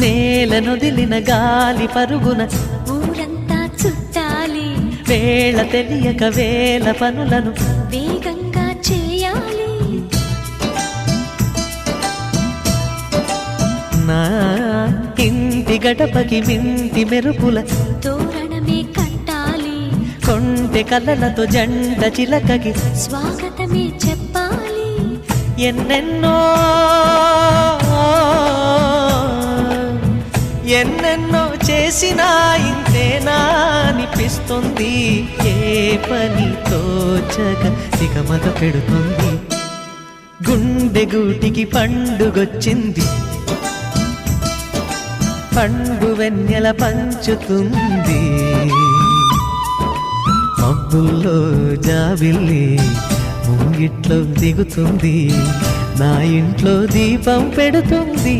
నేలనొదిలిన గాలి పరుగున ఊరంతా చుట్టాలి, వేళ తెలియక వేల పనులను వేగంగా చేయాలి. నా ఇంటి గడపకి వింటి మెరుపుల తోరణమే కట్టాలి, కొంటె కలలతో జంట చిలకకి స్వాగతమే చెప్పాలి. ఎన్నెన్నో ఎన్నెన్నో చేసినా ఇంతేనా అనిపిస్తుంది. ఏ పని తోచక దిగమగ పెడుతుంది. గుండె గూటికి పండుగొచ్చింది, పండు వెన్నెల పంచుతుంది. మబ్బుల్లో జాబిల్లి ముంగిట్లో దిగుతుంది, నా ఇంట్లో దీపం పెడుతుంది.